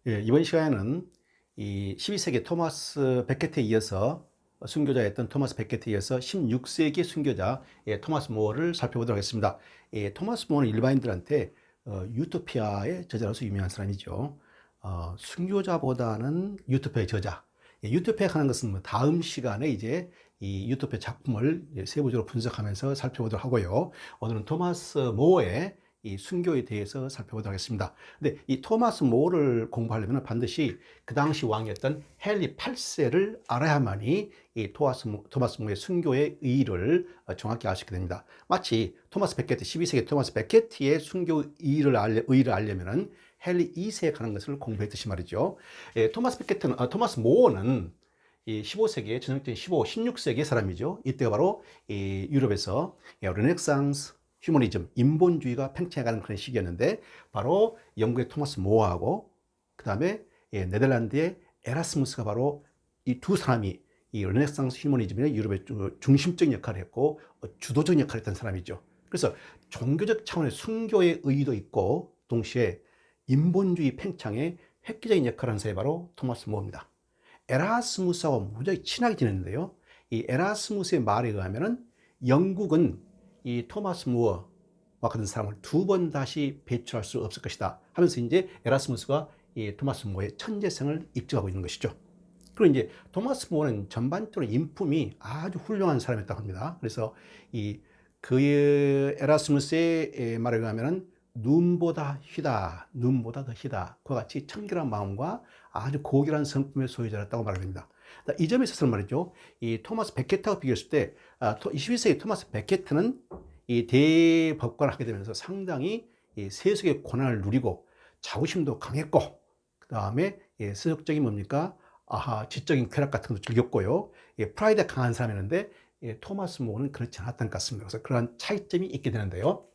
예, 이번 시간에는 이 12세기 토마스 베켓에 이어서 순교자였던 토마스 베켓에 이어서 16세기 순교자 토마스 모어를 살펴보도록 하겠습니다. 토마스 모어는 일반인들한테 유토피아의 저자로서 유명한 사람이죠. 순교자보다는 유토피아의 저자. 유토피아 하는 것은 뭐 다음 시간에 이제 이 유토피아 작품을 세부적으로 분석하면서 살펴보도록 하고요. 오늘은 토마스 모어의 이 순교에 대해서 살펴보도록 하겠습니다. 근데 이 토마스 모어를 공부하려면 반드시 그 당시 왕이었던 헨리 8세를 알아야만이 이 토마스 모어의 순교의 의의를 정확히 알 수 있게 됩니다. 마치 토마스 베케트, 12세기 토마스 베케트의 순교 의의를 알려면은 헨리 2세에 관한 것을 공부했듯이 말이죠. 토마스 모어는 이 15세기에 전형적인 16세기의 사람이죠. 이때가 바로 이 유럽에서 르네상스, 휴머니즘, 인본주의가 팽창해가는 그런 시기였는데, 바로 영국의 토마스 모어하고 그 다음에 네덜란드의 에라스무스가 바로 이 두 사람이 이 르네상스 휴머니즘의 유럽의 중심적인 역할을 했고 주도적 역할을 했던 사람이죠. 그래서 종교적 차원의 순교의 의의도 있고 동시에 인본주의 팽창에 획기적인 역할을 한 사람이 바로 토마스 모어입니다. 에라스무스하고 무지하게 친하게 지냈는데요. 이 에라스무스의 말에 의하면은 영국은 이 토마스 모어와 같은 사람을 두 번 다시 배출할 수 없을 것이다 하면서 이제 에라스무스가 이 토마스 모어의 천재성을 입증하고 있는 것이죠. 그리고 이제 토마스 모어는 전반적으로 인품이 아주 훌륭한 사람이었다고 합니다. 그래서 이 그의 에라스무스의 말에 의하면은 눈보다 휘다, 눈보다 더 휘다. 그와 같이 청결한 마음과 아주 고결한 성품의 소유자였다고 말합니다. 이 점에 있어서는 말이죠, 이 토마스 베켓하고 비교했을 때 21세기 토마스 베켓은 이 대법관을 하게 되면서 상당히 이 세속의 고난을 누리고 자부심도 강했고, 그 다음에 세속적인 뭡니까? 지적인 쾌락 같은 것도 즐겼고요. 프라이드가 강한 사람이었는데 토마스 모어는 그렇지 않았던 것 같습니다. 그래서 그러한 차이점이 있게 되는데요.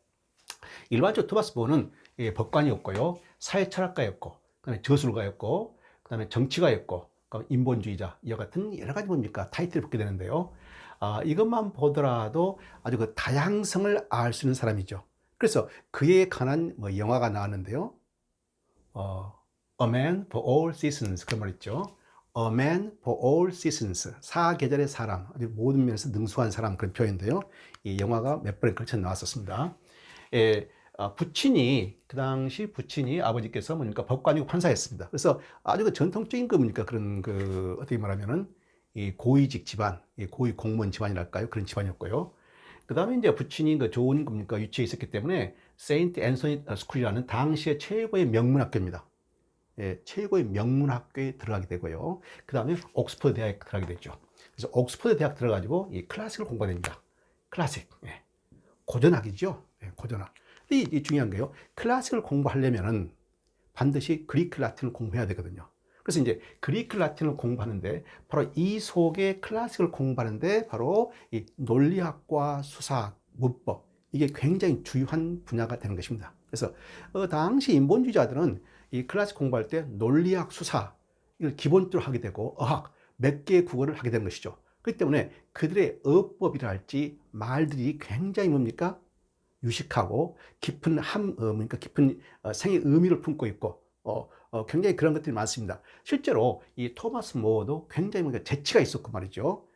일반적으로 토마스 모어는 법관이었고요, 사회 철학가였고, 그다음에 저술가였고, 그다음에 정치가였고, 인본주의자, 이와 같은 여러 가지 뭡니까 타이틀을 붙게 되는데요. 이것만 보더라도 아주 그 다양성을 알 수 있는 사람이죠. 그래서 그에 관한 뭐 영화가 나왔는데요. A Man for All Seasons, 그런 말 있죠. A Man for All Seasons, 사계절의 사람, 아주 모든 면에서 능수한 사람, 그런 표현인데요. 이 영화가 몇 번에 걸쳐 나왔었습니다. 그 당시 부친이 아버지께서 뭡니까 법관이고 판사였습니다. 그래서 아주 그 전통적인 거 뭡니까 그런 그 어떻게 말하면은 이 고위직 집안, 고위 공무원 집안이랄까요, 그런 집안이었고요. 그 다음에 이제 부친이 그 좋은 겁니까 위치에 있었기 때문에 세인트 앤서니 스쿨이라는 당시의 최고의 명문학교입니다. 최고의 명문학교에 들어가게 되고요. 그 다음에 옥스퍼드 대학에 들어가게 되죠. 그래서 옥스퍼드 대학 들어가지고 이 클래식을 공부하게 됩니다. 클래식, 고전학이죠. 고전학. 근데 이 중요한 게요, 클래식을 공부하려면은 반드시 그리크 라틴을 공부해야 되거든요. 그래서 이제 그리크 라틴을 공부하는데 바로 이 속에 클래식을 공부하는데 바로 이 논리학과 수사학, 문법, 이게 굉장히 주요한 분야가 되는 것입니다. 그래서 당시 인본주의자들은 이 클래식 공부할 때 논리학, 수사 이걸 기본적으로 하게 되고 어학 몇 개의 국어를 하게 되는 것이죠. 그렇기 때문에 그들의 어법이라 할지 말들이 굉장히 뭡니까 유식하고 깊은 깊은 생의 의미를 품고 있고 굉장히 그런 것들이 많습니다. 실제로 이 토마스 모어도 굉장히 재치가 있었고 말이죠.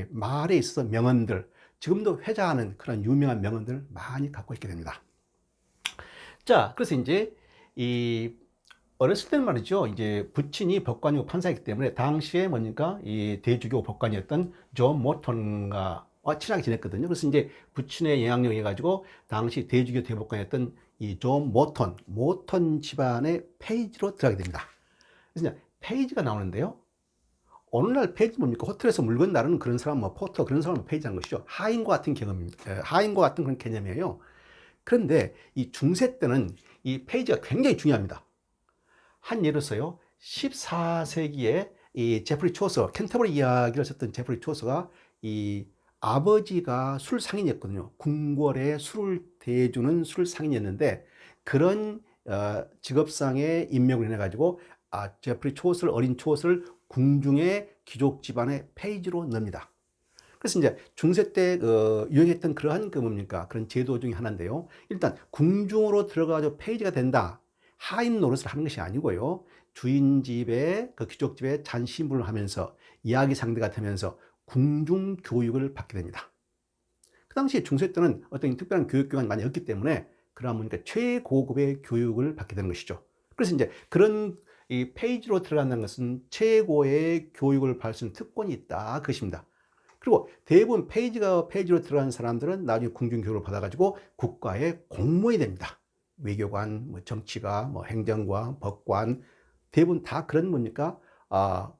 말에 있어서 명언들, 지금도 회자하는 그런 유명한 명언들을 많이 갖고 있게 됩니다. 자, 그래서 이제 이 어렸을 때는 말이죠, 이제 부친이 법관이고 판사이기 때문에 당시에 뭡니까 이 대주교 법관이었던 존 모턴과 친하게 지냈거든요. 그래서 이제 부친의 영향력을 해가지고 당시 대주교 대법관이었던 이 존 모턴 집안의 페이지로 들어가게 됩니다. 그래서 이제 페이지가 나오는데요. 오늘날 페이지 뭡니까? 호텔에서 물건 나르는 그런 사람, 뭐 포터 그런 사람을 페이지하는 것이죠. 하인과 같은 경험입니다. 하인과 같은 그런 개념이에요. 그런데 이 중세 때는 이 페이지가 굉장히 중요합니다. 한 예로서요, 14세기에 이 제프리 초서, 캔터버리 이야기를 썼던 제프리 초서가 이 아버지가 술 상인이었거든요. 궁궐에 술을 대주는 술 상인이었는데 그런 직업상의 임명을 인해 가지고 제프리 초서를, 어린 초서를 궁중의 귀족 집안의 페이지로 넣습니다. 그래서 이제 중세 때 유행했던 그러한 뭡니까 그런 제도 중에 하나인데요. 일단 궁중으로 들어가서 페이지가 된다. 하인 노릇을 하는 것이 아니고요. 주인집에 그 귀족집에 잔시물을 하면서 이야기 상대가 되면서 궁중 교육을 받게 됩니다. 그 당시에 중세 때는 어떤 특별한 교육기관이 많이 없기 때문에 그러다 보니까 최고급의 교육을 받게 되는 것이죠. 그래서 이제 그런 이 페이지로 들어간다는 것은 최고의 교육을 받을 수 있는 특권이 있다 그것입니다. 그리고 대부분 페이지로 들어가는 사람들은 나중에 궁중교육을 받아가지고 국가의 공무원이 됩니다. 외교관, 뭐 정치가, 뭐 행정관, 법관, 대부분 다 그런 뭡니까?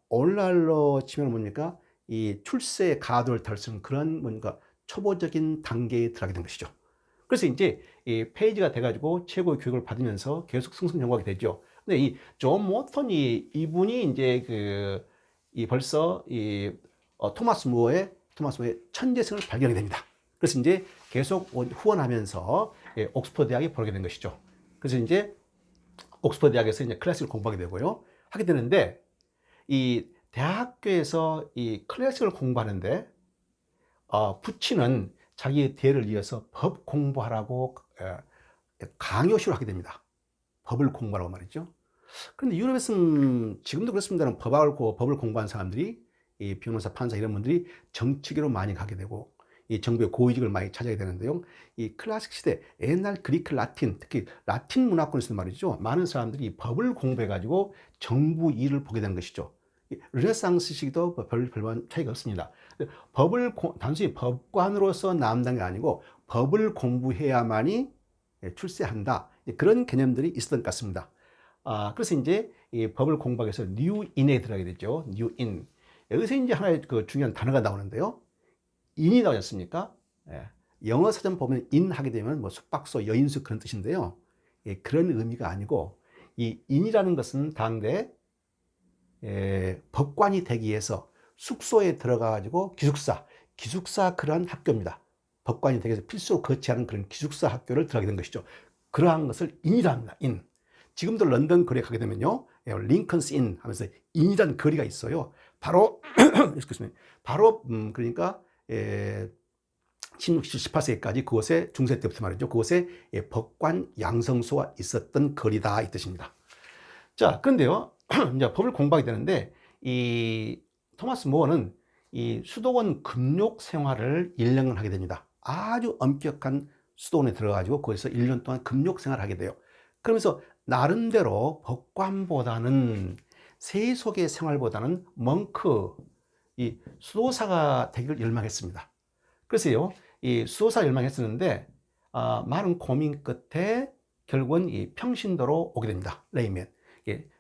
오늘날로 치면 뭡니까? 이 출세의 가도를 탈 수 있는 그런 뭔가 초보적인 단계에 들어가게 된 것이죠. 그래서 이제 이 페이지가 돼가지고 최고의 교육을 받으면서 계속 승승장구하게 되죠. 근데 이 존 모턴이 이분이 이제 이 벌써 토마스 무어의 천재성을 발견하게 됩니다. 그래서 이제 계속 후원하면서 옥스퍼드 대학에 보게 된 것이죠. 그래서 이제 옥스퍼드 대학에서 이제 클래식을 공부하게 되고요. 하게 되는데 이 대학교에서 이 클래식을 공부하는데 부친은 자기의 대를 이어서 법 공부하라고 강요시를 하게 됩니다. 법을 공부하라고 말이죠. 그런데 유럽에서는 지금도 그렇습니다만 법을 공부한 사람들이 이 변호사, 판사 이런 분들이 정치계로 많이 가게 되고 이 정부의 고위직을 많이 차지하게 되는데요. 이 클래식 시대 옛날 그리크, 라틴, 특히 라틴 문화권에서 말이죠. 많은 사람들이 법을 공부해가지고 정부 일을 보게 되는 것이죠. 르네상스 시기도 별반 차이가 없습니다. 단순히 법관으로서 남는 게 아니고 법을 공부해야만이 출세한다. 그런 개념들이 있었던 것 같습니다. 그래서 이제 이 법을 공부하기 위해서 뉴인에 들어가게 되죠. 뉴인. 여기서 이제 하나의 그 중요한 단어가 나오는데요. 인이 나오지 않습니까? 영어 사전 보면 인 하게 되면 뭐 숙박소, 여인숙 그런 뜻인데요. 그런 의미가 아니고 이 인이라는 것은 당대 법관이 되기 위해서 숙소에 들어가가지고 기숙사 그러한 학교입니다. 법관이 되기 위해서 필수로 거치하는 그런 기숙사 학교를 들어가게 된 것이죠. 그러한 것을 인이라 합니다. 인. 지금도 런던 거리에 가게 되면요. 링컨스 인 하면서 인이라는 거리가 있어요. 바로, 그러니까, 16, 18세기까지 그곳에, 중세 때부터 말이죠. 그곳에 법관 양성소가 있었던 거리다, 이 뜻입니다. 자, 그런데요. 이제 법을 공부하게 되는데, 이 토마스 모어는 이 수도원 금욕 생활을 1년을 하게 됩니다. 아주 엄격한 수도원에 들어가지고 거기서 1년 동안 금욕 생활을 하게 돼요. 그러면서 나름대로 법관보다는 세속의 생활보다는 멍크, 이 수도사가 되기를 열망했습니다. 그래서요, 이 수도사 열망했었는데, 많은 고민 끝에 결국은 이 평신도로 오게 됩니다. 레이맨.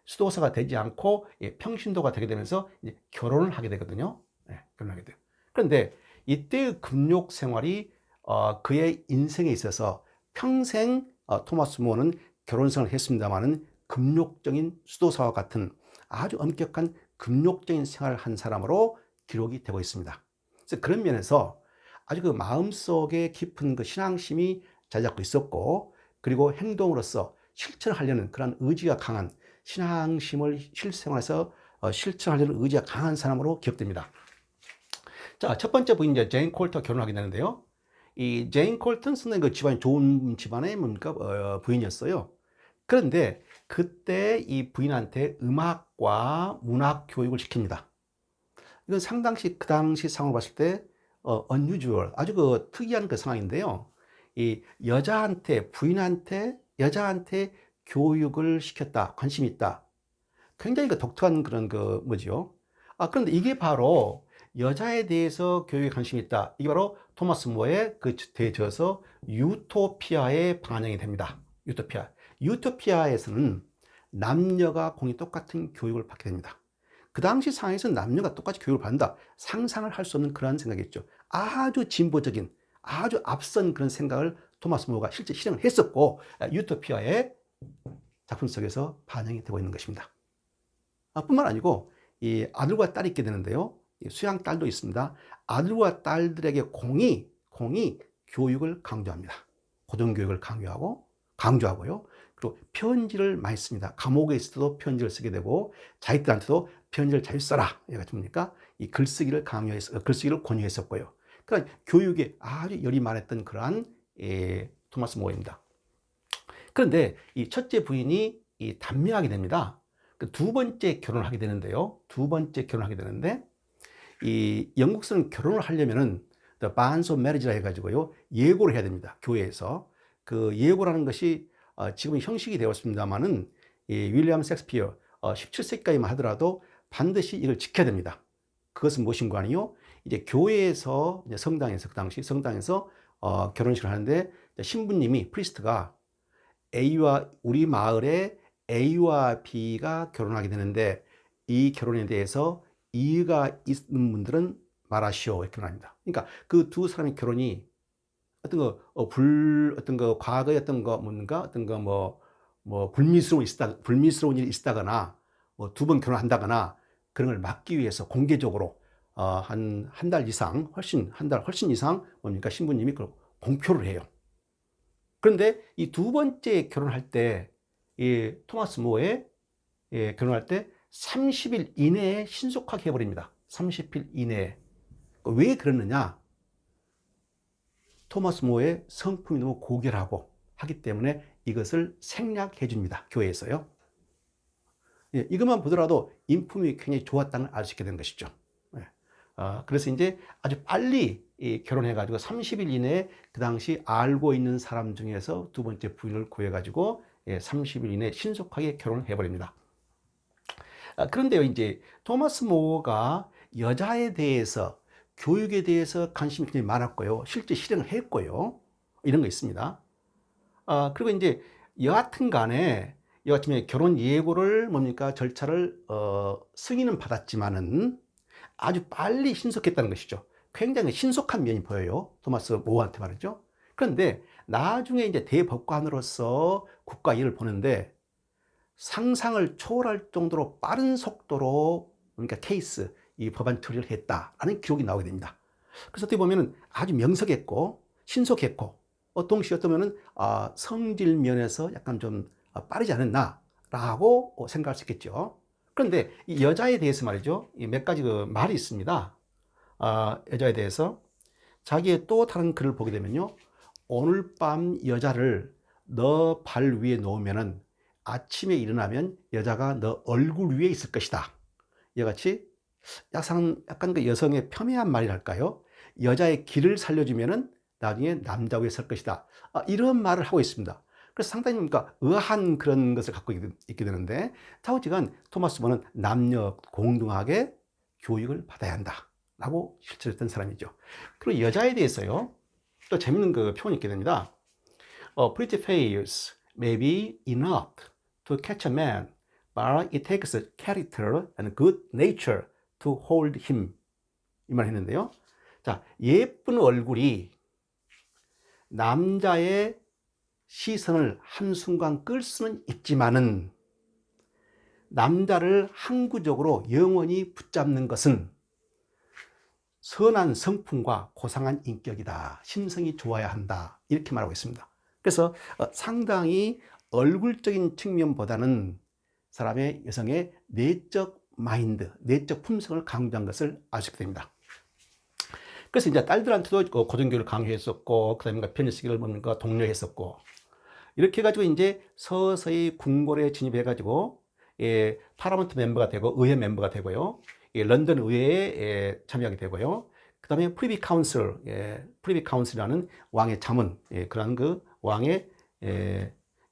수도사가 되지 않고 평신도가 되게 되면서 이제 결혼을 하게 되거든요. 결혼하게 돼요. 그런데 이때의 금욕 생활이 그의 인생에 있어서 평생 토마스 모어는 결혼 생활을 했습니다만은 금욕적인 수도사와 같은 아주 엄격한 금욕적인 생활을 한 사람으로 기록이 되고 있습니다. 그래서 그런 면에서 아주 그 마음속에 깊은 그 신앙심이 자리 잡고 있었고, 그리고 행동으로서 실천하려는 그런 의지가 강한 신앙심을 실생활에서 실천하려는 의지가 강한 사람으로 기억됩니다. 자, 첫 번째 부인 이제 제인 콜터 결혼하게 되는데요. 이 제인 콜턴 쓰는 그 집안이 좋은 집안의 뭡니까 부인이었어요. 그런데 그때 이 부인한테 음악과 문학 교육을 시킵니다. 이건 상당히 그 당시 상황을 봤을 때 unusual, 아주 그 특이한 그 상황인데요. 이 부인한테 여자한테 교육을 시켰다, 관심이 있다. 굉장히 그 독특한 그런 그 뭐죠. 그런데 이게 바로 여자에 대해서 교육에 관심이 있다. 이게 바로 토마스 모어의 그 대저서 유토피아에 반영이 됩니다. 유토피아에서는 남녀가 공이 똑같은 교육을 받게 됩니다. 그 당시 상황에서는 남녀가 똑같이 교육을 받는다. 상상을 할 수 없는 그러한 생각이었죠. 아주 진보적인, 아주 앞선 그런 생각을 토마스 모어가 실제 실행을 했었고, 유토피아의 작품 속에서 반영이 되고 있는 것입니다. 뿐만 아니고 이 아들과 딸이 있게 되는데요. 수양 딸도 있습니다. 아들과 딸들에게 공이 교육을 강조합니다. 고등교육을 강조하고요. 그리고 편지를 많이 씁니다. 감옥에 있을 때도 편지를 쓰게 되고 자기들한테도 편지를 잘 써라. 얘가 뭡니까? 이 글쓰기를 권유했었고요. 그러니까 교육에 아주 열이 많았던 그러한 토마스 모어입니다. 그런데 이 첫째 부인이 단명하게 됩니다. 그 두 번째 결혼을 하게 되는데요. 두 번째 결혼을 하게 되는데, 이 영국에서는 결혼을 하려면은 The Banns of Marriage라 해가지고요, 예고를 해야 됩니다. 교회에서. 그 예고라는 것이 지금 형식이 되었습니다만은, 이 윌리엄 셰익스피어 17세기까지만 하더라도 반드시 이걸 지켜야 됩니다. 그것은 무엇인가 하니요, 이제 교회에서, 이제 성당에서, 그 당시 성당에서 결혼식을 하는데, 신부님이, 프리스트가 A와, 우리 마을에 A와 B가 결혼하게 되는데, 이 결혼에 대해서 이의가 있는 분들은 말하시오, 이렇게 말합니다. 그러니까 그 두 사람의 결혼이 어떤 거, 어떤 거, 과거에 어떤 거, 뭔가, 어떤 거, 불미스러운 일이 있다거나, 뭐 두 번 결혼한다거나, 그런 걸 막기 위해서 공개적으로, 한 달 이상, 한 달 훨씬 이상, 뭡니까, 신부님이 그걸 공표를 해요. 그런데 이 두 번째 결혼할 때, 이 토마스 모에 결혼할 때 30일 이내에 신속하게 해버립니다. 30일 이내에. 왜 그러느냐? 토마스 모의 성품이 너무 고결하고 하기 때문에 이것을 생략해 줍니다. 교회에서요. 이것만 보더라도 인품이 굉장히 좋았다는 걸 알 수 있게 된 것이죠. 그래서 이제 아주 빨리 결혼해가지고 30일 이내에 그 당시 알고 있는 사람 중에서 두 번째 부인을 구해가지고 30일 이내에 신속하게 결혼을 해버립니다. 그런데요, 이제 토마스 모가 여자에 대해서, 교육에 대해서 관심이 굉장히 많았고요. 실제 실행을 했고요. 이런 거 있습니다. 그리고 이제 여하튼 간에 여하튼 결혼 예고를 뭡니까, 절차를 승인은 받았지만은 아주 빨리 신속했다는 것이죠. 굉장히 신속한 면이 보여요. 토마스 모한테 말이죠. 그런데 나중에 이제 대법관으로서 국가 일을 보는데 상상을 초월할 정도로 빠른 속도로, 그러니까 케이스, 이 법안 처리를 했다라는 기록이 나오게 됩니다. 그래서 어떻게 보면은 아주 명석했고 신속했고, 동시에 어쩌면은 성질 면에서 약간 좀 빠르지 않았나라고 생각할 수 있겠죠. 그런데 이 여자에 대해서 말이죠, 몇 가지 그 말이 있습니다. 여자에 대해서 자기의 또 다른 글을 보게 되면요, 오늘 밤 여자를 너 발 위에 놓으면은 아침에 일어나면 여자가 너 얼굴 위에 있을 것이다. 이같이 약간 그 여성의 폄훼한 말이랄까요? 여자의 길을 살려주면은 나중에 남자 위에 설 것이다. 이런 말을 하고 있습니다. 그래서 상당히 그러니까 의아한 그런 것을 갖고 있게 되는데, 좌우지간 토마스 모는 남녀 공동하게 교육을 받아야 한다라고 실천했던 사람이죠. 그리고 여자에 대해서요, 또 재밌는 그 표현이 있게 됩니다. Pretty face may be enough to catch a man, but it takes character and good nature to hold him. 이 말 했는데요. 자, 예쁜 얼굴이 남자의 시선을 한순간 끌 수는 있지만은 남자를 항구적으로 영원히 붙잡는 것은 선한 성품과 고상한 인격이다. 심성이 좋아야 한다. 이렇게 말하고 있습니다. 그래서 상당히 얼굴적인 측면보다는 사람의, 여성의 내적 마인드, 내적 품성을 강조한 것을 알 수 있게 됩니다. 그래서 이제 딸들한테도 고등교육을 강요했었고, 그 다음에 편지쓰기를 뭔가 독려했었고, 이렇게 해가지고 이제 서서히 궁궐에 진입해가지고, 파라먼트 멤버가 되고, 의회 멤버가 되고요. 런던 의회에 참여하게 되고요. 그 다음에 프리비 카운슬이라는 왕의 자문, 그런 그 왕의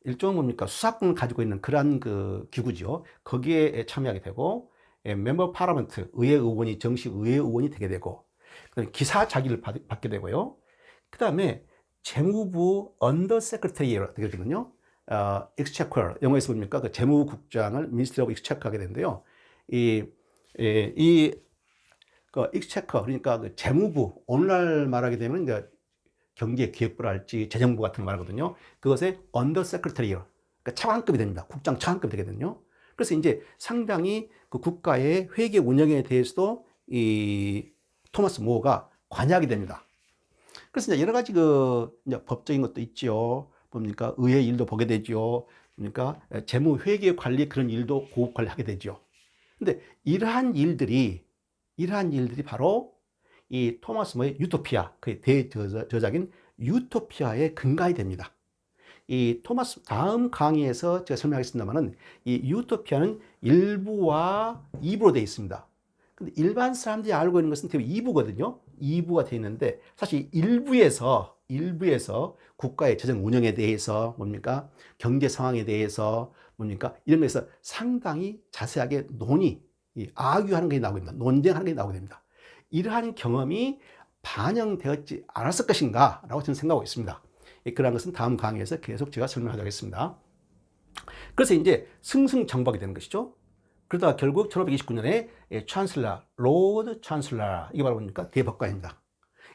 일종은 뭡니까, 수사권을 가지고 있는 그러한 그 기구죠. 거기에 참여하게 되고, 멤버 파라먼트, 의회 의원이, 정식 의회 의원이 되게 되고, 그다음에 기사 자기를 받게 되고요. 그 다음에 재무부 언더 세크레터리가 되거든요. 익스체커, 영어에서 뭡니까, 그 재무국장을 미니스트리 오브 익스체커 하게 되는데요. 그 익스체커, 그러니까 그 재무부, 오늘날 말하게 되면 이제 경제기획부랄지 재정부 같은 거 말하거든요. 그것의 언더 세크레터리, 그러니까 차관급이 됩니다. 국장 차관급이 되거든요. 그래서 이제 상당히 그 국가의 회계 운영에 대해서도 이 토마스 모가 관여하게 됩니다. 그래서 이제 여러 가지 이제 법적인 것도 있죠. 뭡니까, 의회 일도 보게 되죠. 그러니까 재무 회계 관리 그런 일도 고급 관리하게 되죠. 근데 이러한 일들이 바로 이 토마스 모의 유토피아, 그의 대저작인 유토피아의 근간이 됩니다. 이 토마스 다음 강의에서 제가 설명하겠습니다만은 이 유토피아는 1부와 2부로 되어 있습니다. 근데 일반 사람들이 알고 있는 것은 대부분 2부거든요. 2부가 되어 있는데 사실 1부에서 국가의 재정 운영에 대해서 뭡니까? 경제 상황에 대해서 뭡니까? 이런 것에서 상당히 자세하게 아규하는 게 나오게 됩니다. 논쟁하는 게 나오게 됩니다. 이러한 경험이 반영되었지 않았을 것인가 라고 저는 생각하고 있습니다. 그러한 것은 다음 강의에서 계속 제가 설명하도록 하겠습니다. 그래서 이제 승승장구하게 되는 것이죠. 그러다가 결국 1529년에 찬슬러, 로드 찬슬러, 이게 바로 뭡니까? 대법관입니다.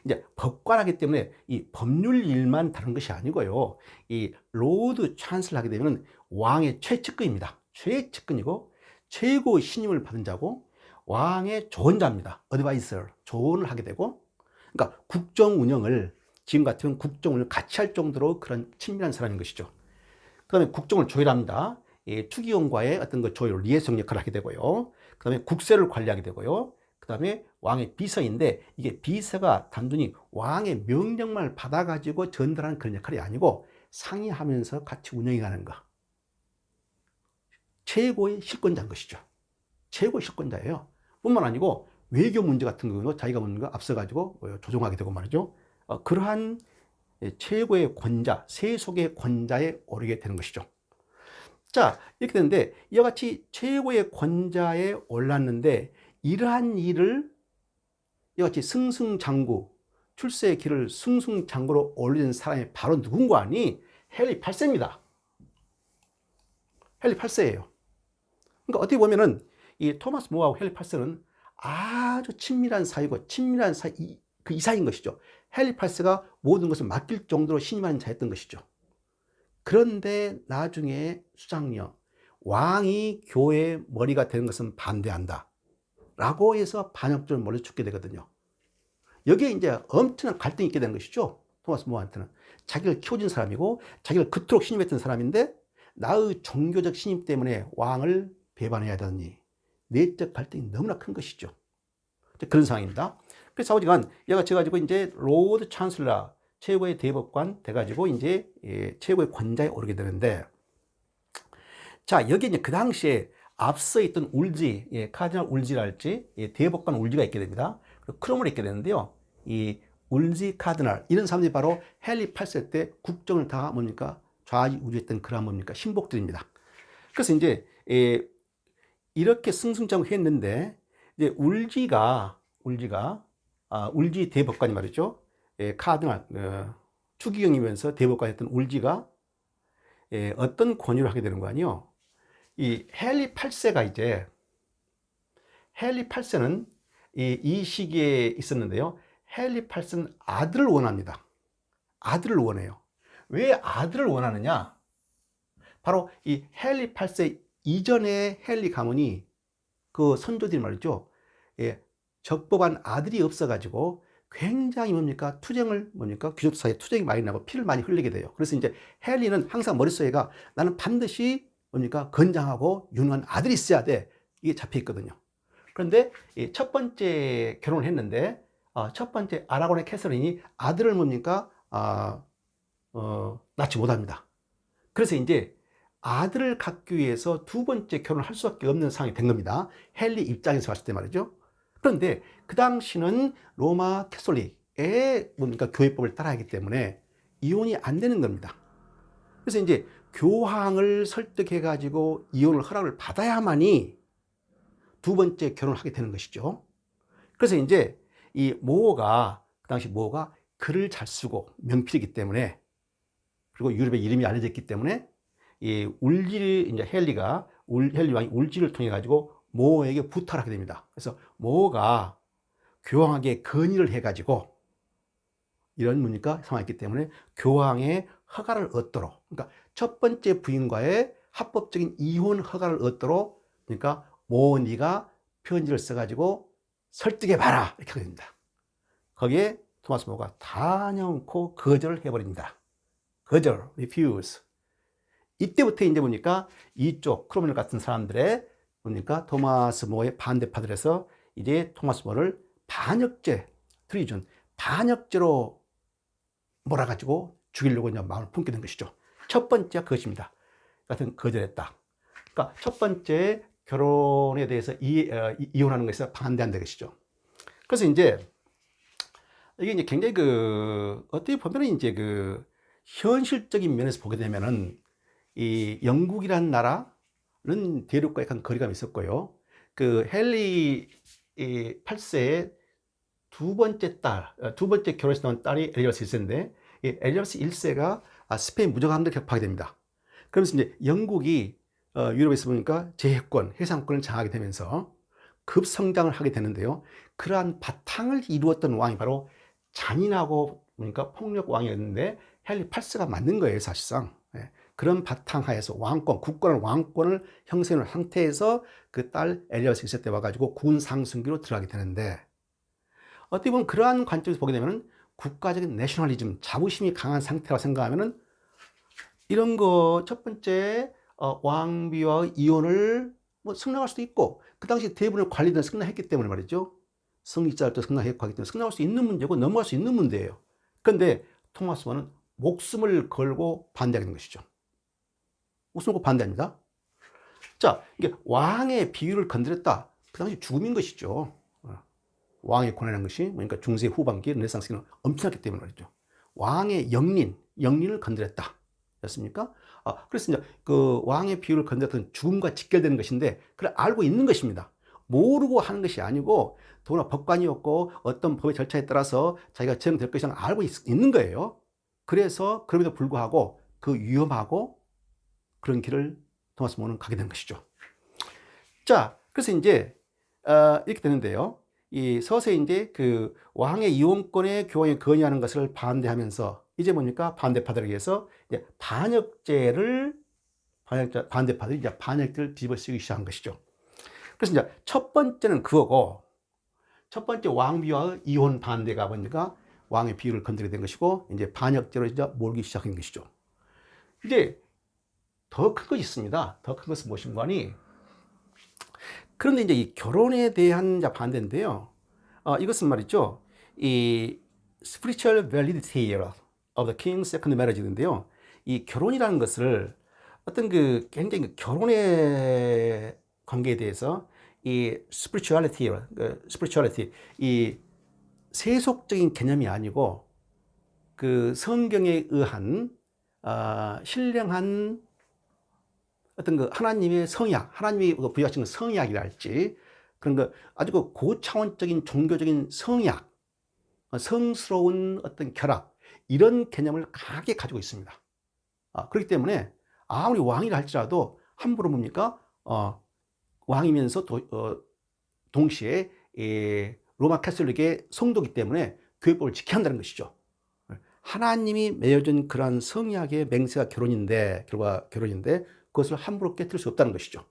이제 법관하기 때문에 이 법률 일만 다른 것이 아니고요. 이 로드 찬슬러 하게 되면 왕의 최측근입니다. 최측근이고 최고 신임을 받은 자고 왕의 조언자입니다. 어드바이서, 조언을 하게 되고, 그러니까 국정 운영을 지금 같으면 국정 운영을 같이 할 정도로 그런 친밀한 사람인 것이죠. 그 다음에 국정을 조율합니다. 투기용과의 어떤 그 조율, 리에이송 역할을 하게 되고요. 그 다음에 국세를 관리하게 되고요. 그 다음에 왕의 비서인데 이게 비서가 단순히 왕의 명령만 받아가지고 전달하는 그런 역할이 아니고 상의하면서 같이 운영해가는 거. 최고의 실권자인 것이죠. 최고의 실권자예요. 뿐만 아니고 외교 문제 같은 경우도 자기가 뭔가 앞서가지고 조종하게 되고 말이죠. 그러한 최고의 권자, 세속의 권자에 오르게 되는 것이죠. 자, 이렇게 되는데 이와 같이 최고의 권자에 올랐는데 이러한 일을 이와 같이 승승장구, 출세의 길을 승승장구로 올리는 사람이 바로 누군가 하니 헨리 8세입니다. 헨리 8세예요. 그러니까 어떻게 보면은 이 토마스 모어하고 헨리 8세는 아주 친밀한 사이고 친밀한 사이, 그 이사인 것이죠. 헨리 8세가 모든 것을 맡길 정도로 신임하는 자였던 것이죠. 그런데 나중에 수장녀, 왕이 교회의 머리가 되는 것은 반대한다 라고 해서 반역죄를 몰려 죽게 되거든요. 여기에 이제 엄청난 갈등이 있게 되는 것이죠. 토마스 모어한테는 자기를 키워준 사람이고 자기를 그토록 신임했던 사람인데 나의 종교적 신임 때문에 왕을 배반해야 되니 내적 갈등이 너무나 큰 것이죠. 그런 상황입니다. 그래서 아버지가 얘가 져가지고 이제 로드 찬슬러, 최고의 대법관 돼가지고 이제 최고의 권자에 오르게 되는데, 자, 여기 이제 그 당시에 앞서 있던 울지, 카디널 울지랄지, 대법관 울지가 있게 됩니다. 크롬을 있게 되는데요. 이 울지 카디널, 이런 사람들이 바로 헨리 8세 때 국정을 다 뭡니까? 좌지우지했던 그런 뭡니까? 신복들입니다. 그래서 이제 이렇게 승승장구 했는데, 이제 울지 대법관이 말이죠. 카디널, 추기경이면서 대법관이었던 울지가 어떤 권유를 하게 되는 거 아니요? 이 헨리 8세가 헨리 8세는 이 시기에 있었는데요. 헨리 8세는 아들을 원합니다. 아들을 원해요. 왜 아들을 원하느냐? 바로 이 헨리 8세 이전에 헨리 가문이 그 선조들이 말이죠. 적법한 아들이 없어가지고 굉장히 귀족 사이에 투쟁이 많이 나고 피를 많이 흘리게 돼요. 그래서 이제 헨리는 항상 머릿속에가 나는 반드시 건장하고 유능한 아들이 있어야 돼. 이게 잡혀 있거든요. 그런데 첫 번째 결혼을 했는데 첫 번째 아라곤의 캐서린이 아들을 낳지 못합니다. 그래서 이제 아들을 갖기 위해서 두 번째 결혼을 할 수밖에 없는 상황이 된 겁니다. 헨리 입장에서 봤을 때 말이죠. 그런데 그 당시는 로마 캐톨릭의 교회법을 따라야 하기 때문에 이혼이 안 되는 겁니다. 그래서 이제 교황을 설득해 가지고 이혼을 허락을 받아야만이 두 번째 결혼을 하게 되는 것이죠. 그래서 이제 그 당시 모어가 글을 잘 쓰고 명필이기 때문에, 그리고 유럽의 이름이 알려져 있기 때문에 헨리 왕이 울지를 통해 가지고 모어에게 부탁을 하게 됩니다. 그래서 모어가 교황에게 건의를 해가지고 이런 상황이 있기 때문에 교황의 허가를 얻도록, 그러니까 첫 번째 부인과의 합법적인 이혼 허가를 얻도록, 그러니까 모어 네가 편지를 써가지고 설득해봐라 이렇게 됩니다. 거기에 토마스 모어가 단연코 거절을 해버립니다. 거절, refuse. 이때부터 이제 이쪽 크로멜 같은 사람들의 토마스 모어의 반대파들에서 이제 토마스 모어를 반역죄, 트리전, 반역죄로 몰아가지고 죽이려고 이제 마음을 품게 된 것이죠. 첫 번째가 그것입니다. 같은 거절했다. 그러니까 첫 번째 결혼에 대해서 이혼하는 것에 반대한다는 것이죠. 그래서 이제 이게 이제 굉장히 어떻게 보면 이제 현실적인 면에서 보게 되면은 이 영국이라는 나라는 대륙과 약간 거리감이 있었고요. 헨리 8세의 두 번째 결혼해서 나온 딸이 엘리자베스 1세인데, 이 엘리자베스 1세가 스페인 무장함대를 격파하게 됩니다. 그러면서 이제 영국이 유럽에서 보니까 제해권, 해상권을 장악하게 되면서 급성장을 하게 되는데요. 그러한 바탕을 이루었던 왕이 바로 잔인하고 그러니까 폭력 왕이었는데 헨리 8세가 맞는 거예요, 사실상. 예. 그런 바탕하에서 국가는 왕권을 형성한 상태에서 그 딸 엘리자베스 1세 때 와가지고 군 상승기로 들어가게 되는데, 어떻게 보면 그러한 관점에서 보게 되면 국가적인 내셔널리즘, 자부심이 강한 상태라고 생각하면은 이런 거 첫 번째 왕비와 이혼을 뭐 승낙할 수도 있고, 그 당시 대부분의 관리들은 승낙했기 때문에 말이죠. 승리자도 승낙했고 하기 때문에 승낙할 수 있는 문제고 넘어갈 수 있는 문제예요. 그런데 토마스 원은 목숨을 걸고 반대하게 된 것이죠. 목숨을 걸고 반대합니다. 자, 이게 왕의 비위를 건드렸다. 그 당시 죽음인 것이죠. 왕의 권한이라는 것이 그러니까 중세 후반기 르네상스는 엄청났기 때문에 말이죠. 왕의 영린을 건드렸다. 였습니까? 그래서 이제 왕의 비유를 건드렸던 죽음과 직결되는 것인데, 그걸 알고 있는 것입니다. 모르고 하는 것이 아니고, 더구나 법관이었고, 어떤 법의 절차에 따라서 자기가 처형될 것이라는 걸 알고 있는 거예요. 그래서, 그럼에도 불구하고, 그 위험하고 그런 길을 토마스 모는 가게 된 것이죠. 자, 그래서 이제, 이렇게 되는데요. 이 서서히 이제 왕의 이혼권에 교황이 건의하는 것을 반대하면서, 이제 뭡니까? 반대파들에 의해서 이제 반역죄를 뒤집어쓰기 시작한 것이죠. 그래서 이제 첫 번째는 그거고, 첫 번째 왕비와의 이혼 반대가 뭡니까? 왕의 비위를 건드리게 된 것이고, 이제 반역죄로 이제 몰기 시작한 것이죠. 이제 더 큰 것이 있습니다. 더 큰 것은 무엇인가 하니, 그런데 이제 이 결혼에 대한 반대인데요. 이것은 말이죠. 이 spiritual validity of the king's second marriage인데요. 이 결혼이라는 것을 어떤 굉장히 결혼의 관계에 대해서 이 spirituality, 이 세속적인 개념이 아니고 성경에 의한 신령한 어떤 하나님의 성약, 하나님이 부여하신 성약이랄지 그런 아주 고차원적인 종교적인 성약, 성스러운 어떤 결합, 이런 개념을 강하게 가지고 있습니다. 그렇기 때문에 아무리 왕이라 할지라도 함부로 뭡니까? 왕이면서 동시에 로마 캐톨릭의 성도이기 때문에 교회법을 지켜야 한다는 것이죠. 하나님이 맺어준 그러한 성약의 맹세가 결혼인데 그것을 함부로 깨뜨릴 수 없다는 것이죠.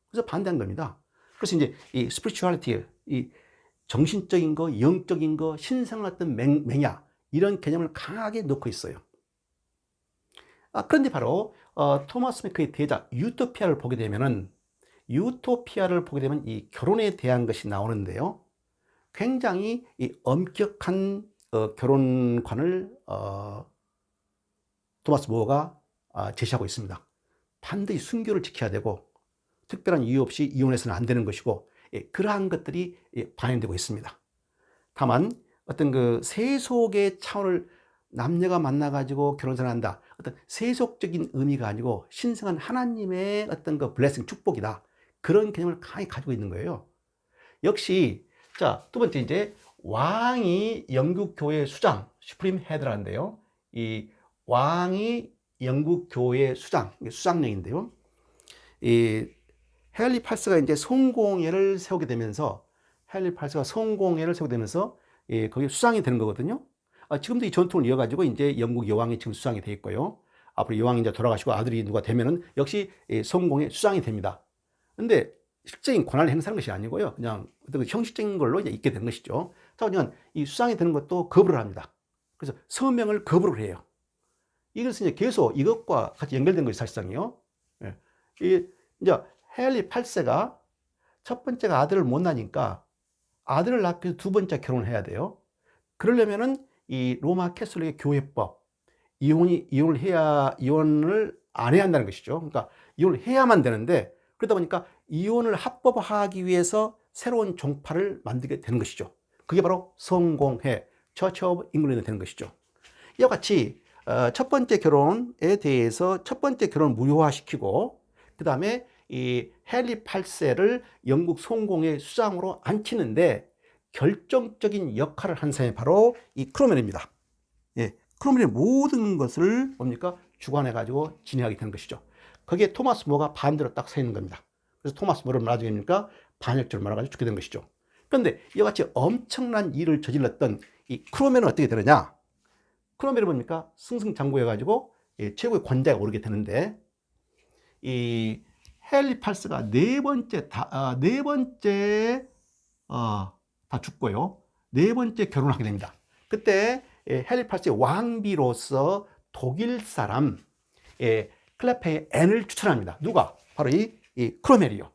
그래서 반대한 겁니다. 그래서 이제 이 spirituality, 이 정신적인 거, 영적인 거, 신성한 어떤 맹약, 이런 개념을 강하게 넣고 있어요. 그런데 바로 토마스 메커의 대작 유토피아를 보게 되면 이 결혼에 대한 것이 나오는데요. 굉장히 이 엄격한 결혼관을 토마스 모어가 제시하고 있습니다. 반드시 순교를 지켜야 되고, 특별한 이유 없이 이혼해서는 안 되는 것이고, 그러한 것들이 반영되고 있습니다. 다만 어떤 세속의 차원을 남녀가 만나가지고 결혼을 한다, 어떤 세속적인 의미가 아니고 신성한 하나님의 어떤 블레싱, 축복이다, 그런 개념을 강하게 가지고 있는 거예요. 역시 자, 두 번째 이제 왕이 영국 교회 수장, 슈프림 헤드라는데요. 이 왕이 영국 교회 수장령인데요. 이 헨리 8세가 이제 성공회를 세우게 되면서 거기 수장이 되는 거거든요. 지금도 이 전통을 이어가지고 이제 영국 여왕이 지금 수장이 돼 있고요. 앞으로 여왕이 이제 돌아가시고 아들이 누가 되면은 역시 성공회 수장이 됩니다. 근데 실적인 권한을 행사하는 것이 아니고요. 그냥 어떤 형식적인 걸로 이제 있게 된 것이죠. 자, 그러면 이 수장이 되는 것도 거부를 합니다. 그래서 서명을 거부를 해요. 이것은 이제 계속 이것과 같이 연결된 것이 사실상이요. 이제 헨리 8세가 첫 번째가 아들을 못 낳으니까 아들을 낳기 위해서 두 번째 결혼을 해야 돼요. 그러려면은 이 로마 캐톨릭의 교회법, 이혼을 안 해야 한다는 것이죠. 그러니까 이혼을 해야만 되는데, 그러다 보니까 이혼을 합법화하기 위해서 새로운 종파를 만들게 되는 것이죠. 그게 바로 성공회, 처치 오브 잉글랜드 되는 것이죠. 이와 같이 첫 번째 결혼에 대해서 첫 번째 결혼을 무효화시키고, 그 다음에 이 헨리 8세를 영국 성공회 수장으로 앉히는데 결정적인 역할을 한 사람이 바로 이 크로멜입니다. 예, 크로멜의 모든 것을 뭡니까? 주관해 가지고 진행하게 되는 것이죠. 거기에 토마스 모가 반대로 딱 서 있는 겁니다. 그래서 토마스 모를 나중에 뭡니까? 반역죄를 말아가지고 죽게 된 것이죠. 그런데 이와 같이 엄청난 일을 저질렀던 이 크로멜은 어떻게 되느냐? 크로멜이 뭡니까? 승승장구해 가지고 최고의 권좌에 오르게 되는데, 이 헨리 8세가 다 죽고요. 네 번째 결혼을 하게 됩니다. 그때 헨리 8세 왕비로서 독일 사람 클레페의 앤을 추천합니다. 누가? 바로 이 크로멜이요.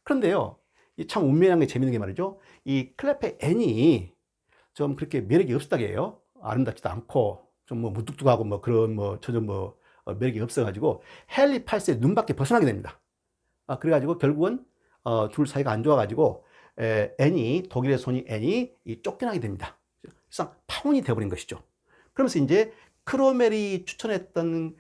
그런데요, 참 운명한 게 재밌는 게 말이죠. 이 클레페 앤이 좀 그렇게 매력이 없었다고 해요. 아름답지도 않고 좀 뭐 무뚝뚝하고 뭐 그런 전혀 매력이 없어가지고 헨리 8세 눈밖에 벗어나게 됩니다. 그래가지고 결국은 둘 사이가 안 좋아가지고 독일의 손이 앤이 쫓겨나게 됩니다. 그래서 파혼이 되어버린 것이죠. 그러면서 이제 크로멜이 추천했던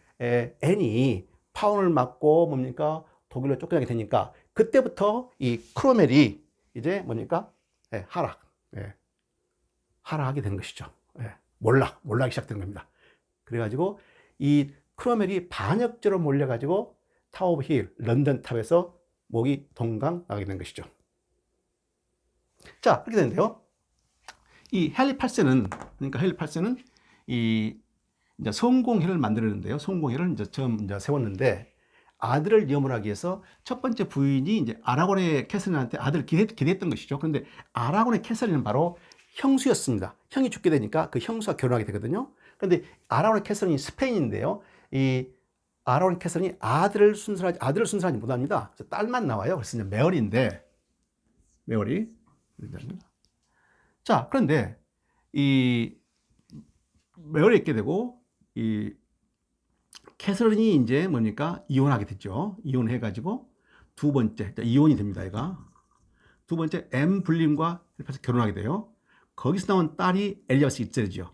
앤이 파혼을 맞고 뭡니까? 독일로 쫓겨나게 되니까 그때부터 이 크로멜이 이제 뭡니까? 하락하게 된 것이죠. 몰락이 시작된 겁니다. 그래가지고 이 크로멜이 반역죄로 몰려가지고 타워 오브 힐, 런던 탑에서 목이 동강 나게 된 것이죠. 자, 그렇게 되는데요. 이 헨리 8세는 이 이제 성공회를 만들었는데요. 성공회를 이제 처음 세웠는데, 아들을 염원하기 위해서 첫 번째 부인이 이제 아라곤의 캐서린한테 아들을 기대했던 것이죠. 그런데 아라곤의 캐서린은 바로 형수였습니다. 형이 죽게 되니까 그 형수와 결혼하게 되거든요. 그런데 아라곤의 캐서린이 스페인인데요. 이 아라곤의 캐서린이 아들을 순순하지 못합니다. 그래서 딸만 나와요. 그래서 이제 메어리. 자, 그런데 이 메어리 있게 되고, 이 캐서린이 이제 뭡니까? 이혼하게 됐죠. 이혼해가지고 두 번째 이혼이 됩니다. 얘가 두 번째 엠 블림과 결혼하게 돼요. 거기서 나온 딸이 엘리자베스 1세죠.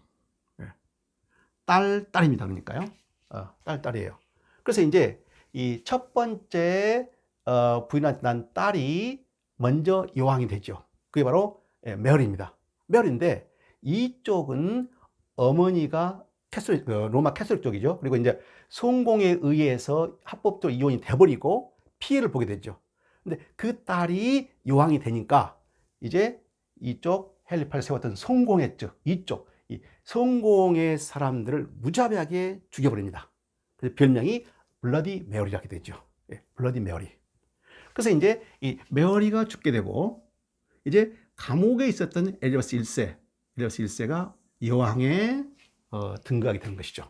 딸입니다. 그러니까요. 딸이에요. 그래서 이제 이 첫 번째 부인한테 난 딸이 먼저 여왕이 되죠. 그게 바로 메어리입니다. 메어리인데 이쪽은 어머니가 로마 캐서릭 쪽이죠. 그리고 이제 성공에 의해서 합법적으로 이혼이 돼버리고 피해를 보게 되죠. 근데 그 딸이 여왕이 되니까 이제 이쪽 헨리 8세 세웠던 성공의 이 성공의 사람들을 무자비하게 죽여버립니다. 그래서 별명이 블러디 메어리라게 되죠. 블러디 메어리. 그래서 이제 이 메어리가 죽게 되고, 이제 감옥에 있었던 엘리자베스 1세가 여왕에 등극하게 되는 것이죠.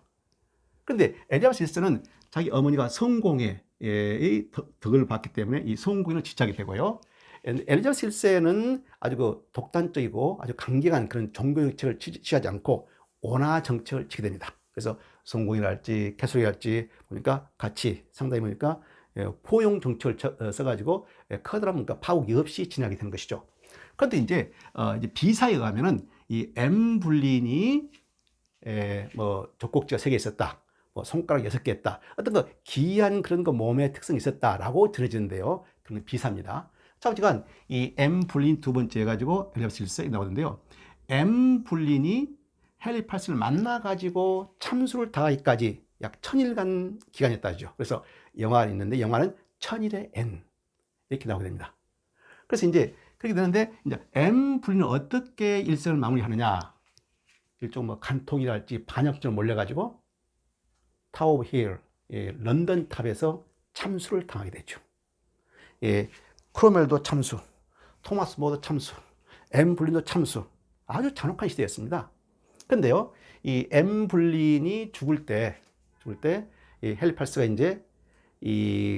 그런데 엘리자베스 1세는 자기 어머니가 성공의 덕을 받기 때문에 이 성공을 지지하게 되고요. 엘리자베스 1세는 아주 독단적이고 아주 강경한 그런 종교 정책을 취하지 않고 온화 정책을 치게 됩니다. 그래서 성공이랄지 캐서릭이랄지 보니까 같이 상당히 보니까 포용 정책을 써가지고 커다란 파국이 없이 진행하게 되는 것이죠. 그런데 이제 비사에 의하면은 이 엠 불린이 젖꼭지가 3개 있었다, 손가락 6개 했다, 어떤 기이한 그런 몸의 특성이 있었다라고 전해지는데요. 그건 비사입니다. 자, 어쨌든 이 엠 불린 두 번째 해가지고 엘리자베스 1세 나오는데요. 엠 불린이 헨리 8세를 만나가지고 참수를 당하기까지 약 1000일간 기간이었다죠. 그래서 영화가 있는데 영화는 1000일의 앤 이렇게 나오게 됩니다. 그래서 이제 그렇게 되는데, 이제 엠 불린은 어떻게 일생을 마무리하느냐? 일종 간통이랄지 반역죄로 몰려가지고 타워 오브 힐, 런던 탑에서 참수를 당하게 되죠. 크로멜도 참수, 토마스 모도 참수, 엠 불린도 참수. 아주 잔혹한 시대였습니다. 근데요, 이 엠 불린이 죽을 때 이 헨리 8세가 이제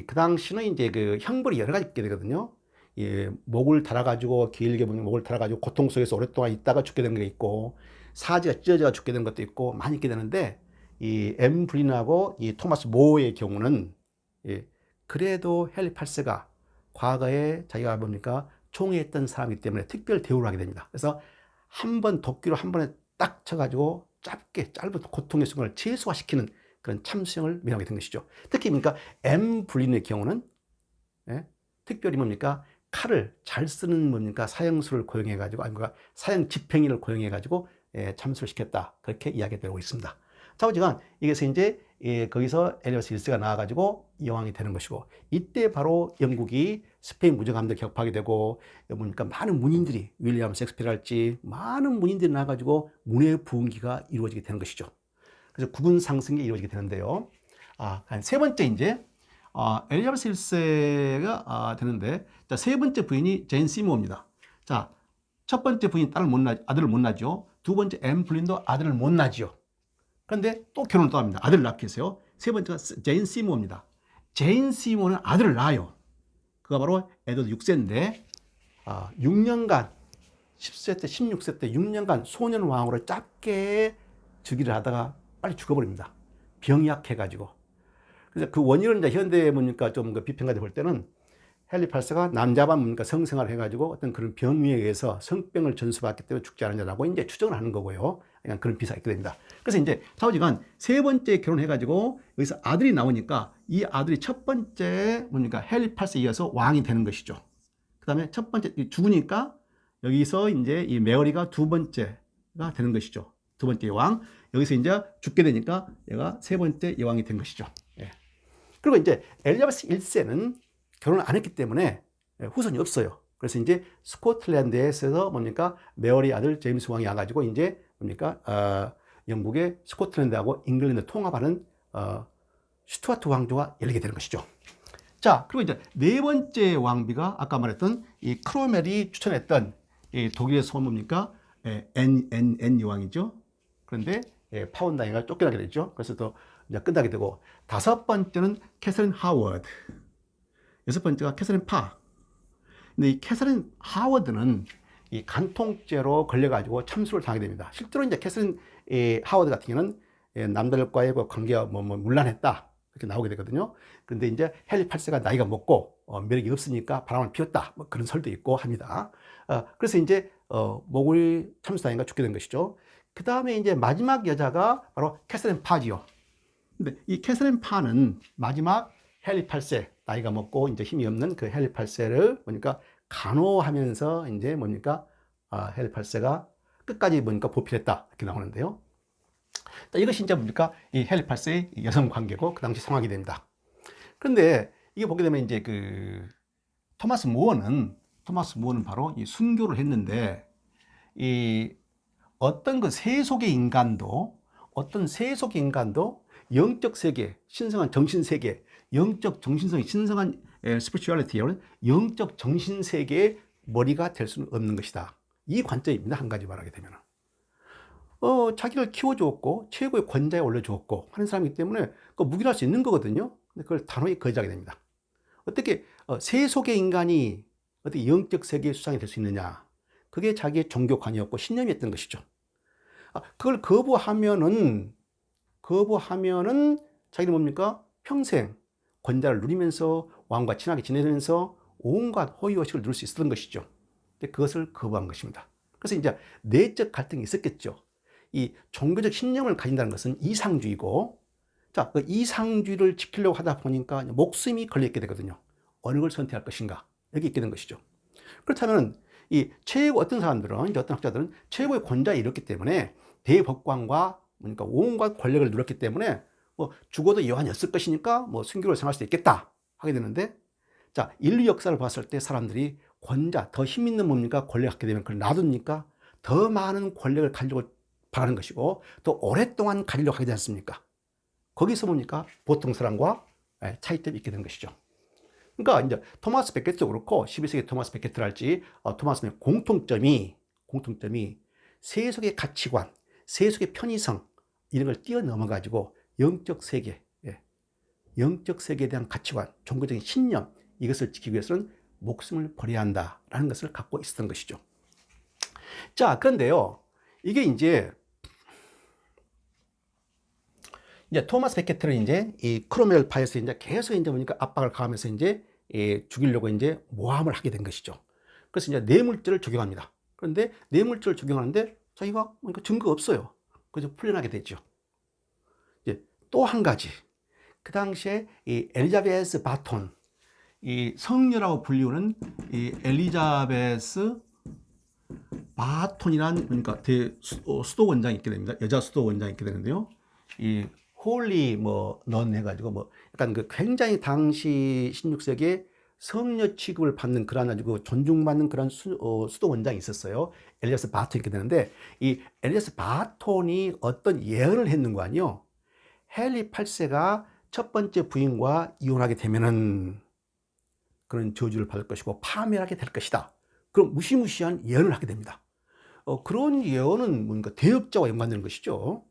그 당시는 이제 그 형벌이 여러 가지 있게 되거든요. 목을 달아가지고 길게 보면 목을 달아가지고 고통 속에서 오랫동안 있다가 죽게 되는 게 있고, 사지가 찢어져 죽게 되는 것도 있고 많이 있게 되는데, 이 앤 브린하고 이 토마스 모어의 경우는 예, 그래도 헨리 8세가 과거에 자기가 뭡니까 총애했던 사람이기 때문에 특별 대우를 하게 됩니다. 그래서 한 번 도끼로 한 번에 딱 쳐가지고 짧은 고통의 순간을 최소화시키는 그런 참수형을 명하게 된 것이죠. 특히 그러니까 앤 브린의 경우는 예, 특별히 뭡니까 칼을 잘 쓰는 뭡니까 사형수를 고용해 가지고 아니 뭐 사형 집행인을 고용해 가지고 예, 참수를 시켰다 그렇게 이야기되고 있습니다. 자, 어쨌든 이게서 이제 예, 거기서 엘리자베스 1세가 나와 가지고 여왕이 되는 것이고 이때 바로 영국이 스페인 무적함대 격파하게 되고 뭡니까 많은 문인들이 윌리엄 셰익스피어랄지 많은 문인들이 나와 가지고 문해 부흥기가 이루어지게 되는 것이죠. 그래서 국운 상승이 이루어지게 되는데요. 세 번째 이제 엘리자베스 1세가 되는데 자, 세 번째 부인이 제인 시모어입니다. 자, 첫 번째 부인 아들을 못 낳죠. 두 번째 앤 블린도 아들을 못 낳죠. 그런데 또 결혼을 또 합니다. 아들을 낳게 해서요. 세 번째가 제인 시모어입니다. 제인 시모어는 아들을 낳아요. 그가 바로 에드워드 6세인데 6년간 10세 때 16세 때 6년간 소년 왕으로 짧게 즉위를 하다가 빨리 죽어버립니다. 병이 약해가지고. 그래서 그 원인은 이제 현대에 뭡니까 좀 그 비평가들 볼 때는 헨리 8세가 남자만 뭡니까 성생활을 해가지고 어떤 그런 병에 의해서 성병을 전수받기 때문에 죽지 않았냐라고 이제 추정을 하는 거고요. 그냥 그런 비사가 있게 됩니다. 그래서 이제 사오지간 세 번째 결혼해가지고 여기서 아들이 나오니까 이 아들이 첫 번째 뭡니까 헨리 8세에 이어서 왕이 되는 것이죠. 그 다음에 첫 번째 죽으니까 여기서 이제 이 메어리가 두 번째가 되는 것이죠. 두 번째 여왕. 여기서 이제 죽게 되니까 얘가 세 번째 여왕이 된 것이죠. 예. 그리고 이제 엘리자베스 1세는 결혼을 안 했기 때문에 후손이 없어요. 그래서 이제 스코틀랜드에서 뭡니까 메어리 아들 제임스 왕이 와가지고 이제 뭡니까 영국의 스코틀랜드하고 잉글랜드 통합하는 스튜어트 왕조가 열리게 되는 것이죠. 자, 그리고 이제 네 번째 왕비가 아까 말했던 이 크로멜이 추천했던 이 독일의 소뭡니까 앤 여왕이죠. 그런데 파운다이가 쫓겨나게 되죠. 그래서 또 이제 끝나게 되고 다섯 번째는 캐서린 하워드, 여섯 번째가 캐서린 파. 근데 이 캐서린 하워드는 이 간통죄로 걸려가지고 참수를 당하게 됩니다. 실제로 이제 캐서린 하워드 같은 경우는 남들과의 관계가 문란했다 이렇게 나오게 되거든요. 그런데 이제 헨리 8세가 나이가 먹고 매력이 없으니까 바람을 피웠다 뭐 그런 설도 있고 합니다. 그래서 이제 목을 참수당해가 죽게 된 것이죠. 그 다음에 이제 마지막 여자가 바로 캐서린 파지요. 근데 이 캐서린 파는 마지막 헨리 8세 나이가 먹고 이제 힘이 없는 그 헨리 8세를 보니까 간호하면서 이제 뭡니까 헨리 8세가 끝까지 보니까 보필했다 이렇게 나오는데요. 이것이 이제 뭡니까 이 헨리 8세의 여성 관계고 그 당시 상황이 됩니다. 그런데 이게 보게 되면 이제 그 토마스 모어는 바로 이 순교를 했는데 이 어떤 세속의 인간도 영적 세계, 신성한 정신 세계, 영적 정신성이 신성한 스피리추얼리티에 영적 정신 세계의 머리가 될 수는 없는 것이다. 이 관점입니다. 한 가지 말하게 되면 자기를 키워주었고 최고의 권자에 올려주었고 하는 사람이기 때문에 묵인할 수 있는 거거든요. 근데 그걸 단호히 거절하게 됩니다. 어떻게 세속의 인간이 어떻게 영적 세계의 수상이 될 수 있느냐? 그게 자기의 종교관이었고 신념이었던 것이죠. 그걸 거부하면은 자기는 뭡니까? 평생 권자를 누리면서 왕과 친하게 지내면서 온갖 호의호식을 누릴 수 있었던 것이죠. 근데 그것을 거부한 것입니다. 그래서 이제 내적 갈등이 있었겠죠. 이 종교적 신념을 가진다는 것은 이상주의고, 자, 그 이상주의를 지키려고 하다 보니까 목숨이 걸려있게 되거든요. 어느 걸 선택할 것인가? 여기 있게 된 것이죠. 그렇다면 어떤 사람들은, 이제 어떤 학자들은 최고의 권자에 이뤘기 때문에 대법관과 그러니까 온갖 권력을 누렸기 때문에 죽어도 여한이었을 것이니까 순교를 생각할 수 있겠다 하게 되는데, 자, 인류 역사를 봤을 때 사람들이 권자, 더 힘 있는 뭡니까 권력을 갖게 되면 그걸 놔두니까 더 많은 권력을 가지고 바라는 것이고 더 오랫동안 가지려고 하게 되지 않습니까? 거기서 뭡니까 보통 사람과 차이점이 있게 된 것이죠. 그러니까 이제 토마스 베켓도 그렇고 12세기 토마스 베켓을할지 토마스의 공통점이 세속의 가치관, 세속의 편의성 이런 걸 뛰어넘어 가지고 영적 세계에 대한 가치관, 종교적인 신념 이것을 지키기 위해서는 목숨을 버려야 한다라는 것을 갖고 있었던 것이죠. 자, 그런데요, 이게 이제 이제 토마스 베케트는 이제 이 크롬웰 파에서 이제 계속 이제 보니까 압박을 가하면서 이제 죽이려고 이제 모함을 하게 된 것이죠. 그래서 이제 뇌물죄를 적용합니다. 그런데 뇌물죄를 적용하는데 자기가 보니까 증거 없어요. 그래서 풀려나게 되죠. 이제 또 한 가지, 그 당시에 이 엘리자베스 바톤, 이 성녀라고 불리우는 이 엘리자베스 바톤이란 그러니까 수도 원장이 있게 됩니다. 여자 수도 원장이 있게 되는데요. 이 홀리 넌 해가지고 약간 그 굉장히 당시 16세기에 성녀 취급을 받는 그런 아주 존중받는 그런 수도 원장이 있었어요. 엘리자베스 바톤이 있게 되는데 이 엘리자베스 바톤이 어떤 예언을 했는 거 아니요. 헨리 8세가 첫 번째 부인과 이혼하게 되면은 그런 저주를 받을 것이고 파멸하게 될 것이다. 그럼 무시무시한 예언을 하게 됩니다. 그런 예언은 뭔가 대역죄와 연관되는 것이죠.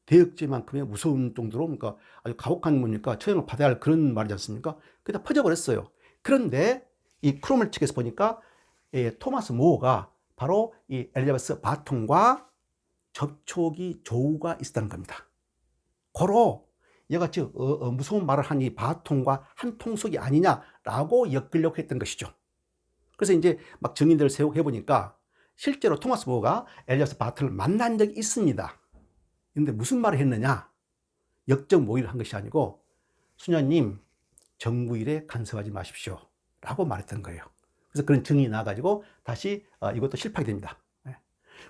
대역죄만큼의 무서운 정도로 그러니까 아주 가혹한 뭡니까 처형을 받아야 할 그런 말이지 않습니까? 그게 다 퍼져버렸어요. 그런데 이 크롬웰 측에서 보니까 토마스 모어가 바로 이 엘리자베스 바톤과 접촉이 조우가 있었다는 겁니다. 고로 이같이 무서운 말을 한 이 바톤과 한 통속이 아니냐라고 엮으려고 했던 것이죠. 그래서 이제 막 증인들을 세우고 해보니까 실제로 토마스 모어가 엘리자베스 바톤을 만난 적이 있습니다. 근데 무슨 말을 했느냐? 역적 모의를 한 것이 아니고 수녀님 정부 일에 간섭하지 마십시오 라고 말했던 거예요. 그래서 그런 증인이 나와가지고 다시 이것도 실패하게 됩니다.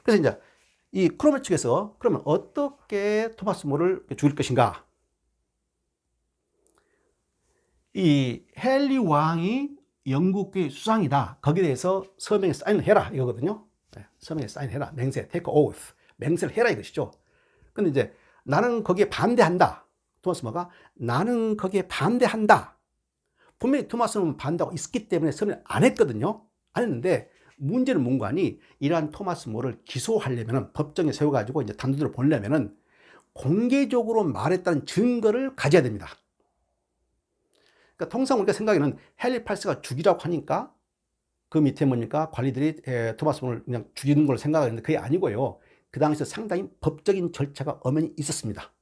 그래서 이제 이 크롬웰 측에서 그러면 어떻게 토마스 모어를 죽일 것인가? 이 헨리 왕이 영국의 수상이다. 거기에 대해서 서명에 사인을 해라 이거거든요. 서명에 사인해라. 맹세, take oath. 맹세를 해라 이것이죠. 근데 이제 나는 거기에 반대한다. 토마스 모어가 나는 거기에 반대한다. 분명히 토마스는 반대하고 있었기 때문에 서명을 안 했거든요. 안 했는데 문제는 뭔가 하니 이러한 토마스 모어를 기소하려면 법정에 세워가지고 이제 단두대로 보내려면 공개적으로 말했다는 증거를 가져야 됩니다. 그러니까 통상 우리가 생각에는 헨리 8세가 죽이라고 하니까 그 밑에 뭡니까 관리들이 토마스 모어를 그냥 죽이는 걸 생각하는데 그게 아니고요. 그 당시에 상당히 법적인 절차가 엄연히 있었습니다.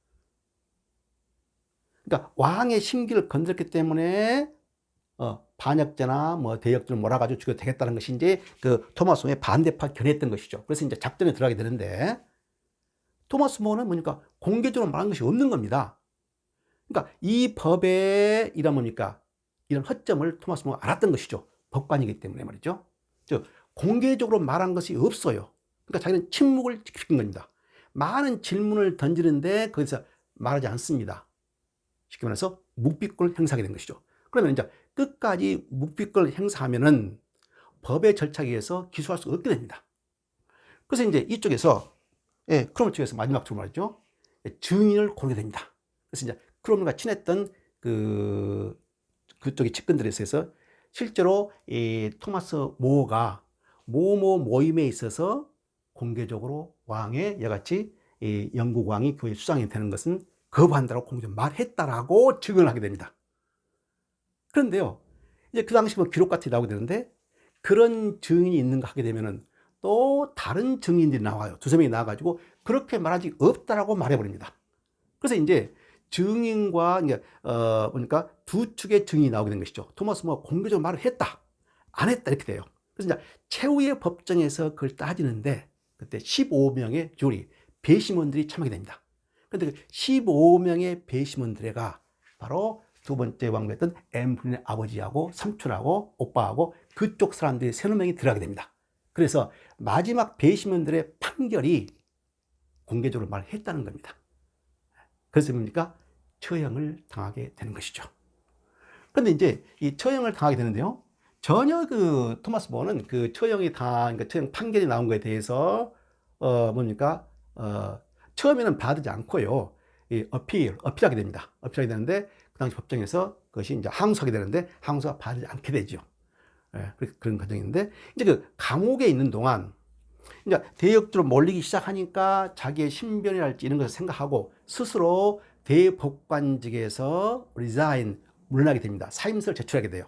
그러니까 왕의 심기를 건드렸기 때문에 반역죄나 대역죄를 몰아가지고 죽여도 되겠다는 것이 이제 그 토마스 모어의 반대파 견해했던 것이죠. 그래서 이제 작전에 들어가게 되는데 토마스 모어는 뭐니까 공개적으로 말한 것이 없는 겁니다. 그러니까 이 법에 이런 뭡니까 이런 허점을 토마스 모어가 알았던 것이죠. 법관이기 때문에 말이죠. 즉 공개적으로 말한 것이 없어요. 그러니까 자기는 침묵을 지킨 겁니다. 많은 질문을 던지는데 거기서 말하지 않습니다. 쉽게 말해서 묵비권을 행사하게 된 것이죠. 그러면 이제 끝까지 묵비권을 행사하면은 법의 절차에 의해서 기소할 수 없게 됩니다. 그래서 이제 이쪽에서 크롬웰 측에서 마지막 쪽으로 말이죠. 증인을 고르게 됩니다. 그래서 이제 크롬웰과 친했던 그쪽의 측근들에 있어서 실제로 이 토마스 모어가 모모 모임에 있어서 공개적으로 왕의 이같이 영국 왕이 교회 수장이 되는 것은 거부한다고 공개적으로 말했다라고 증언을 하게 됩니다. 그런데요, 이제 그 당시 기록 같은 게 나오게 되는데 그런 증인이 있는가 하게 되면은 또 다른 증인들이 나와요. 두세 명이 나와가지고 그렇게 말한 적이 없다라고 말해버립니다. 그래서 이제 증인과 보니까 두 축의 증인이 나오게 된 것이죠. 토마스 모어가 공개적으로 말을 했다, 안 했다 이렇게 돼요. 그래서 이제 최후의 법정에서 그걸 따지는데 그때 15명의 주리 배심원들이 참여하게 됩니다. 그런데 그 15명의 배심원들에가 바로 두 번째 왕비였던 앤 볼린의 아버지하고 삼촌하고 오빠하고 그쪽 사람들이 세네 명이 들어가게 됩니다. 그래서 마지막 배심원들의 판결이 공개적으로 말했다는 겁니다. 그래서 뭡니까? 처형을 당하게 되는 것이죠. 그런데 이제 이 처형을 당하게 되는데요. 전혀 그 토마스 모어는 그 처형이 그러니까 처형 판결이 나온 거에 대해서 처음에는 받지 않고요. 어필하게 됩니다. 어필하게 되는데 그 당시 법정에서 그것이 이제 항소하게 되는데 항소가 받지 않게 되죠. 그런 과정인데 이제 그 감옥에 있는 동안 이제 대역죄로 몰리기 시작하니까 자기의 신변이랄지 이런 것을 생각하고 스스로 대법관직에서 resign 물러나게 됩니다. 사임서를 제출하게 돼요.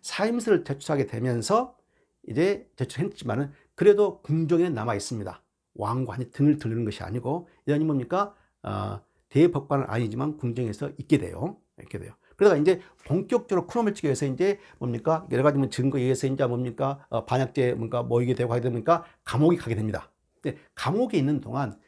사임서를 제출하게 되면서 이제 제출했지만은 그래도 궁정에 남아 있습니다. 왕과 등을 돌리는 것이 아니고 여전히 뭡니까 대법관은 아니지만 궁정에서 있게 돼요. 있게 돼요. 그러다가 이제 본격적으로 큰놈을 치기 위해서 이제 뭡니까? 여러 가지 증거에 의해서 이제 뭡니까? 반약죄 뭔가 모이게 되고 하게 되니까 감옥에 가게 됩니다. 근데 감옥에 있는 동안